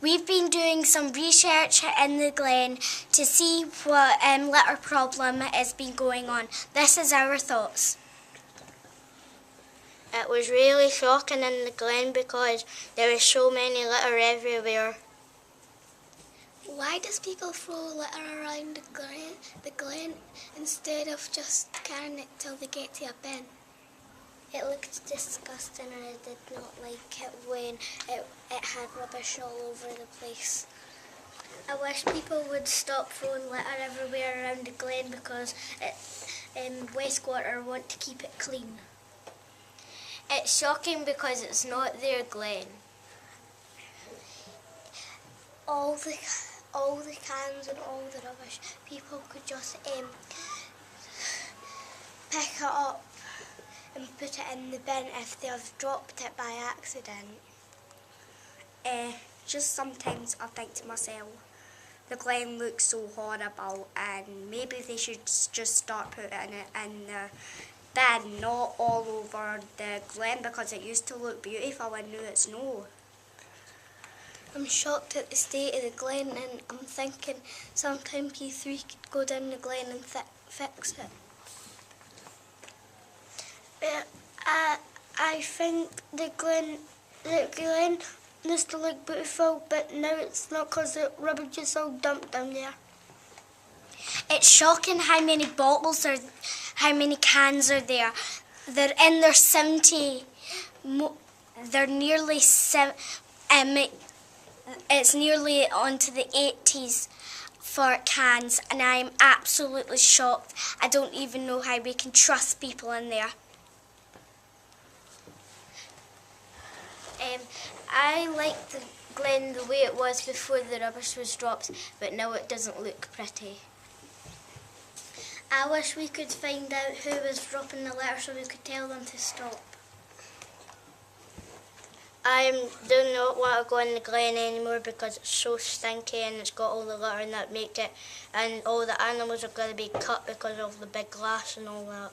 We've been doing some research in the Glen to see what litter problem has been going on. This is our thoughts. It was really shocking in the Glen because there was so many litter everywhere. Why does people throw litter around the Glen instead of just carrying it till they get to a bin? It looked disgusting and I did not like it when it had rubbish all over the place. I wish people would stop throwing litter everywhere around the Glen because Westwater want to keep it clean. It's shocking because it's not their Glen. All the cans and all the rubbish, people could just pick it up and put it in the bin if they have dropped it by accident. Just sometimes I think to myself, the Glen looks so horrible and maybe they should just start putting it in the bin, not all over the Glen, because it used to look beautiful and now it's no. I'm shocked at the state of the Glen and I'm thinking sometime P3 could go down the Glen and fix it. I think the Glen used to look beautiful, but now it's not because the rubbish is all dumped down there. It's shocking how many bottles how many cans are there. They're in their 70. They're nearly it's nearly onto the 80s for cans, and I'm absolutely shocked. I don't even know how we can trust people in there. I like the Glen the way it was before the rubbish was dropped, but now it doesn't look pretty. I wish we could find out who was dropping the litter so we could tell them to stop. I do not want to go in the Glen anymore because it's so stinky and it's got all the litter and that makes it, and all the animals are going to be cut because of the big glass and all that.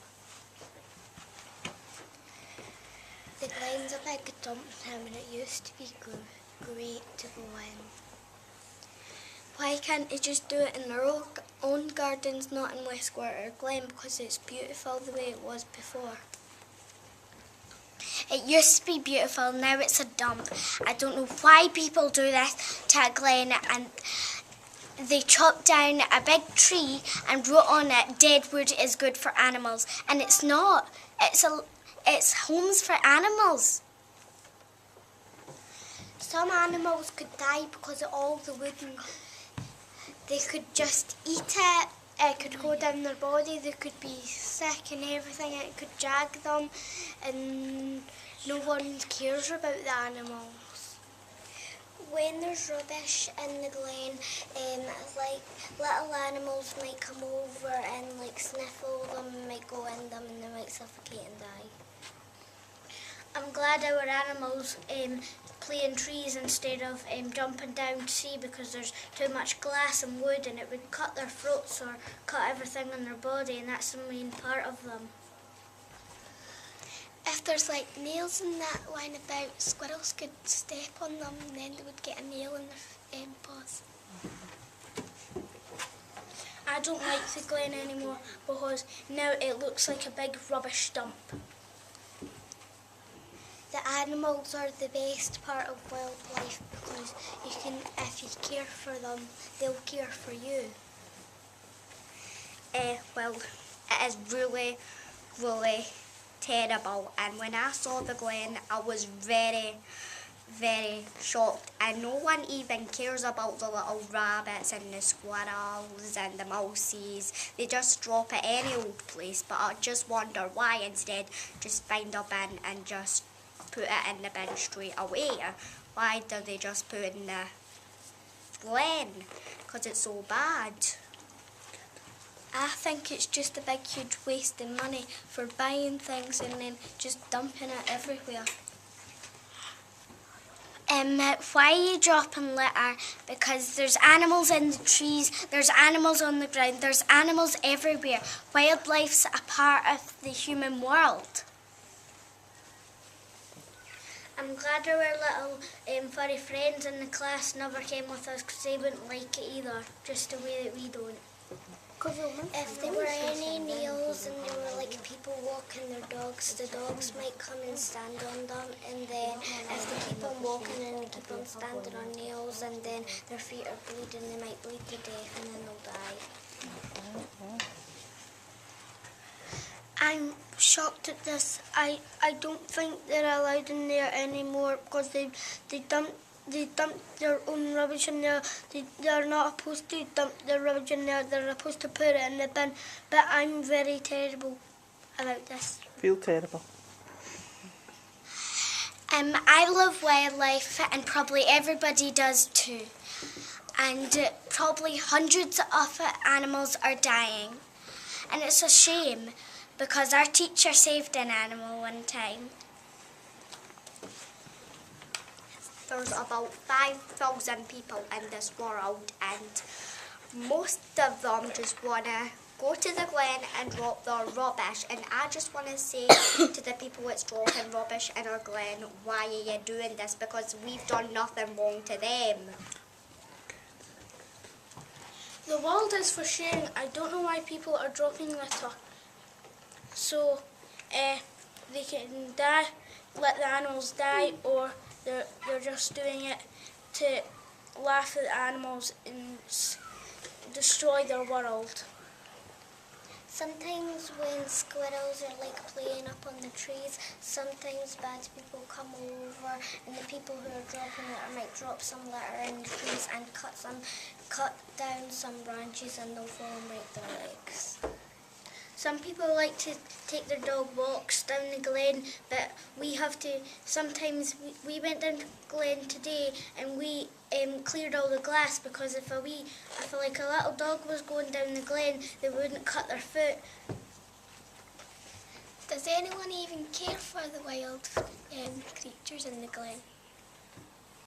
The Glen's a big dump now and it used to be great to go in. Why can't they just do it in their own gardens, not in Westwater Glen, because it's beautiful the way it was before? It used to be beautiful, now it's a dump. I don't know why people do this to a Glen, and they chopped down a big tree and wrote on it, "Dead wood is good for animals," and it's not. It's homes for animals. Some animals could die because of all the wood and they could just eat it. It could go down their body, they could be sick and everything, it could jag them, and no one cares about the animals. When there's rubbish in the Glen, like little animals might come over and like sniffle them, might go in them and they might suffocate and die. I'm glad our animals play in trees instead of jumping down to sea because there's too much glass and wood and it would cut their throats or cut everything in their body, and that's the main part of them. If there's like nails and that lying about, squirrels could step on them and then they would get a nail in their paws. I don't like the Glen anymore because now it looks like a big rubbish dump. The animals are the best part of wildlife because if you care for them, they'll care for you. Well, it is really, really terrible, and when I saw the Glen I was very, very shocked, and no one even cares about the little rabbits and the squirrels and the mousies. They just drop it any old place, but I just wonder why instead just find a bin and just put it in the bin straight away. Why do they just put it in the Glen? Because it's so bad. I think it's just a big huge waste of money for buying things and then just dumping it everywhere. Why are you dropping litter? Because there's animals in the trees, there's animals on the ground, there's animals everywhere. Wildlife's a part of the human world. I'm glad our little furry friends in the class never came with us because they wouldn't like it either, just the way that we don't. If there were any nails and there were like people walking their dogs, the dogs might come and stand on them, and then if they keep on walking and they keep on standing on nails and then their feet are bleeding, they might bleed to death and then they'll die. I'm shocked at this. I don't think they're allowed in there anymore because they dump their own rubbish in there. They're not supposed to dump their rubbish in there. They're supposed to put it in the bin. But I'm very terrible about this. Feel terrible. I love wildlife and probably everybody does too. And probably hundreds of animals are dying. And it's a shame because our teacher saved an animal one time. There's about 5,000 people in this world, and most of them just want to go to the glen and drop their rubbish. And I just want to say to the people that's dropping rubbish in our glen, why are you doing this? Because we've done nothing wrong to them. The world is for sharing. I don't know why people are dropping litter. So they can die, let the animals die, or they're just doing it to laugh at the animals and destroy their world. Sometimes when squirrels are like playing up on the trees, sometimes bad people come over and the people who are dropping litter might drop some litter in the trees and cut down some branches and they'll fall and break their legs. Some people like to take their dog walks down the glen, but we have to, sometimes we went down the glen today and we cleared all the glass because if a little dog was going down the glen, they wouldn't cut their foot. Does anyone even care for the wild creatures in the glen?